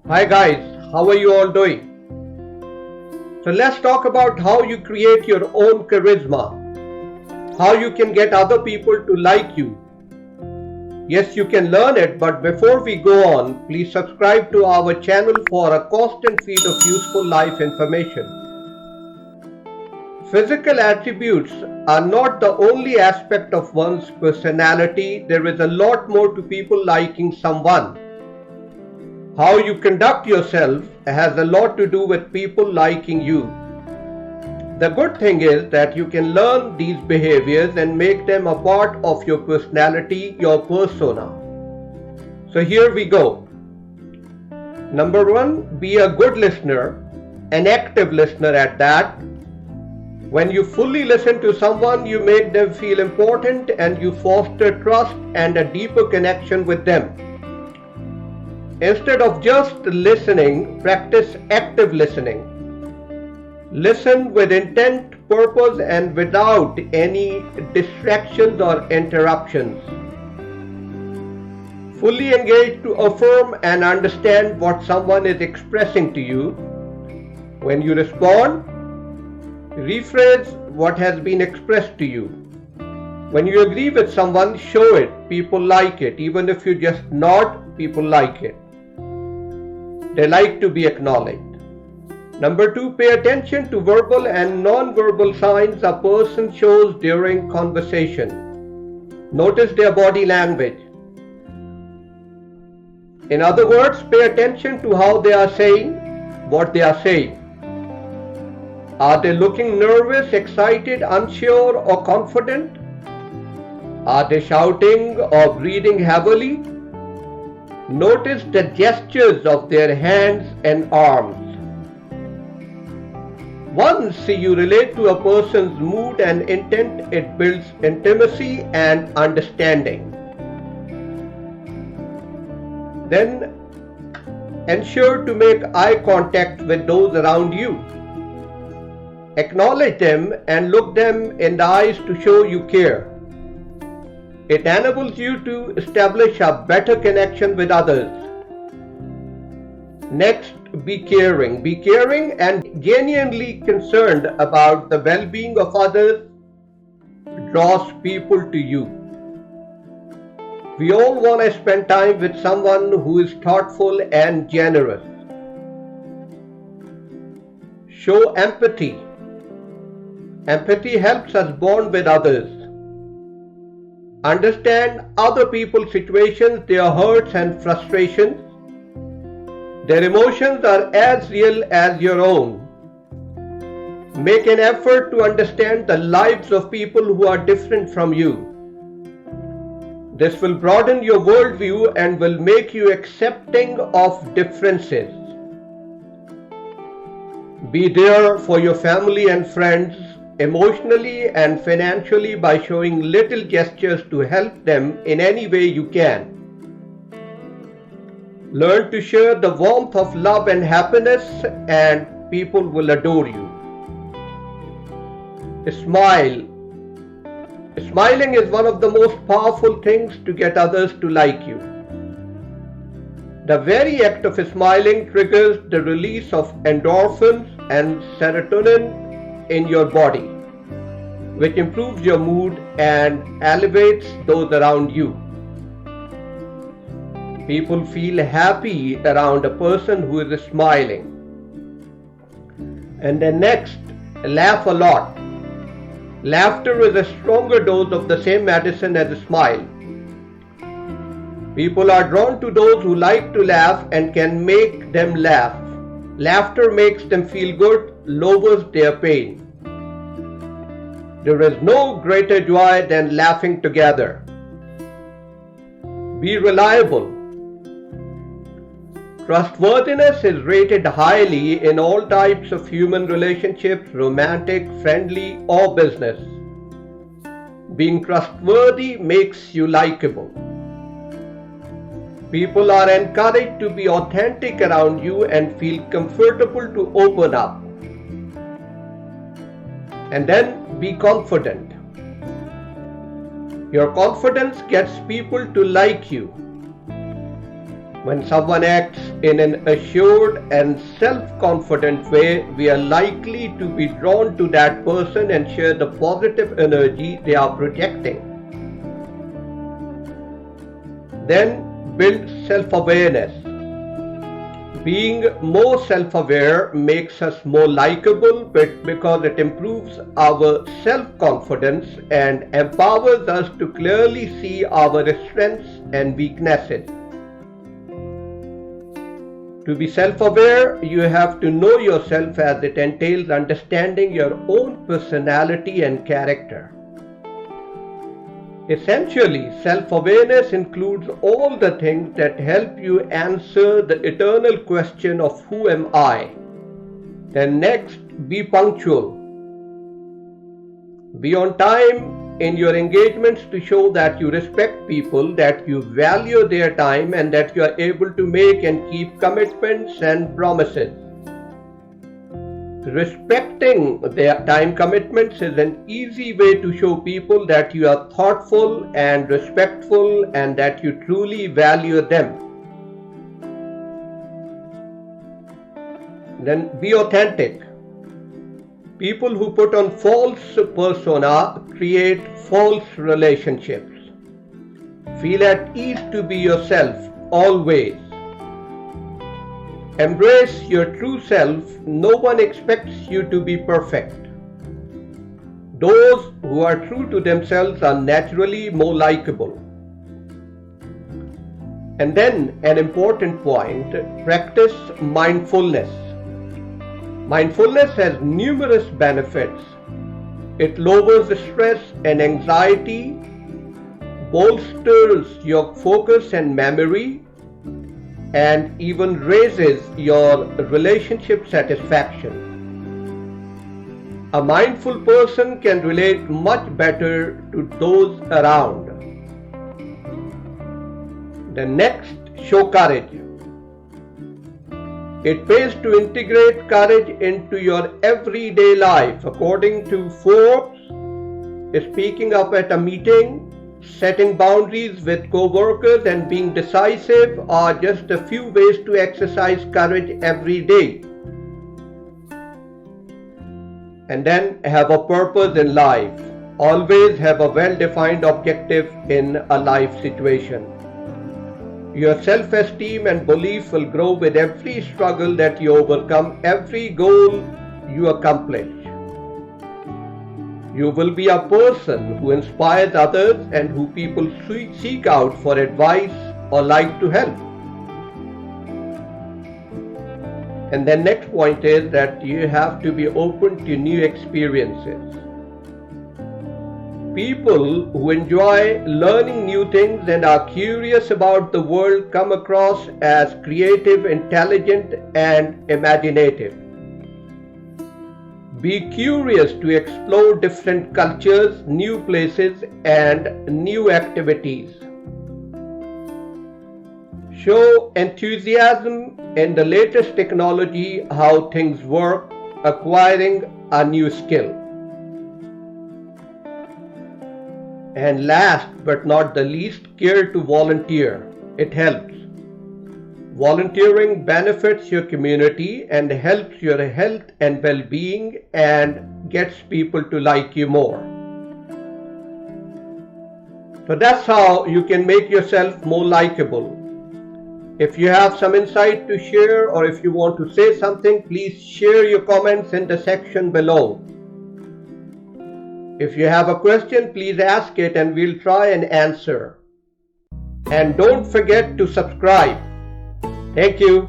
Hi guys, how are you all doing? So let's talk about how you create your own charisma, how you can get other people to like you. Yes, you can learn it, but before we go on, please subscribe to our channel for a constant feed of useful life information. Physical attributes are not the only aspect of one's personality. There is a lot more to people liking someone. How you conduct yourself has a lot to do with people liking you. The good thing is that you can learn these behaviors and make them a part of your personality, your persona. So here we go. Number one, be a good listener, an active listener at that. When you fully listen to someone, you make them feel important and you foster trust and a deeper connection with them. Instead of just listening, practice active listening. Listen with intent, purpose, and without any distractions or interruptions. Fully engage to affirm and understand what someone is expressing to you. When you respond, rephrase what has been expressed to you. When you agree with someone, show it. People like it. Even if you just nod, people like it. They like to be acknowledged. Number two, pay attention to verbal and non-verbal signs a person shows during conversation. Notice their body language. In other words, pay attention to how they are saying what they are saying. Are they looking nervous, excited, unsure, or confident? Are they shouting or breathing heavily? Notice the gestures of their hands and arms. Once you relate to a person's mood and intent, it builds intimacy and understanding. Then ensure to make eye contact with those around you. Acknowledge them and look them in the eyes to show you care. It enables you to establish a better connection with others. Next, be caring. Be caring and genuinely concerned about the well-being of others draws people to you. We all want to spend time with someone who is thoughtful and generous. Show empathy. Empathy helps us bond with others. Understand other people's situations, their hurts and frustrations. Their emotions are as real as your own. Make an effort to understand the lives of people who are different from you. This will broaden your worldview and will make you accepting of differences. Be there for your family and friends emotionally and financially by showing little gestures to help them in any way you can. Learn to share the warmth of love and happiness and people will adore you. Smile. Smiling is one of the most powerful things to get others to like you. The very act of smiling triggers the release of endorphins and serotonin in your body, which improves your mood and elevates those around you. People feel happy around a person who is smiling. And then next, laugh a lot. Laughter is a stronger dose of the same medicine as a smile. People are drawn to those who like to laugh and can make them laugh. Laughter makes them feel good, lowers their pain. There is no greater joy than laughing together. Be reliable. Trustworthiness is rated highly in all types of human relationships, romantic, friendly, or business. Being trustworthy makes you likable. People are encouraged to be authentic around you and feel comfortable to open up. And then be confident. Your confidence gets people to like you. When someone acts in an assured and self-confident way, we are likely to be drawn to that person and share the positive energy they are projecting. Then build self-awareness. Being more self-aware makes us more likable because it improves our self-confidence and empowers us to clearly see our strengths and weaknesses. To be self-aware, you have to know yourself, as it entails understanding your own personality and character. Essentially, self-awareness includes all the things that help you answer the eternal question of who am I? Then next, be punctual. Be on time in your engagements to show that you respect people, that you value their time, and that you are able to make and keep commitments and promises. Respecting their time commitments is an easy way to show people that you are thoughtful and respectful and that you truly value them. Then be authentic. People who put on false persona create false relationships. Feel at ease to be yourself always. Embrace your true self. No one expects you to be perfect. Those who are true to themselves are naturally more likable. And then an important point, practice mindfulness. Mindfulness has numerous benefits. It lowers stress and anxiety, bolsters your focus and memory, and even raises your relationship satisfaction. A mindful person can relate much better to those around. The next, show courage. It pays to integrate courage into your everyday life. According to Forbes, speaking up at a meeting, setting boundaries with co-workers, and being decisive are just a few ways to exercise courage every day. And then have a purpose in life. Always have a well-defined objective in a life situation. Your self-esteem and belief will grow with every struggle that you overcome, every goal you accomplish. You will be a person who inspires others and who people seek out for advice or like to help. And the next point is that you have to be open to new experiences. People who enjoy learning new things and are curious about the world come across as creative, intelligent, and imaginative. Be curious to explore different cultures, new places, and new activities. Show enthusiasm in the latest technology, how things work, acquiring a new skill. And last but not the least, care to volunteer. It helps. Volunteering benefits your community and helps your health and well-being and gets people to like you more. So that's how you can make yourself more likable. If you have some insight to share or if you want to say something, please share your comments in the section below. If you have a question, please ask it and we'll try and answer. And don't forget to subscribe. Thank you.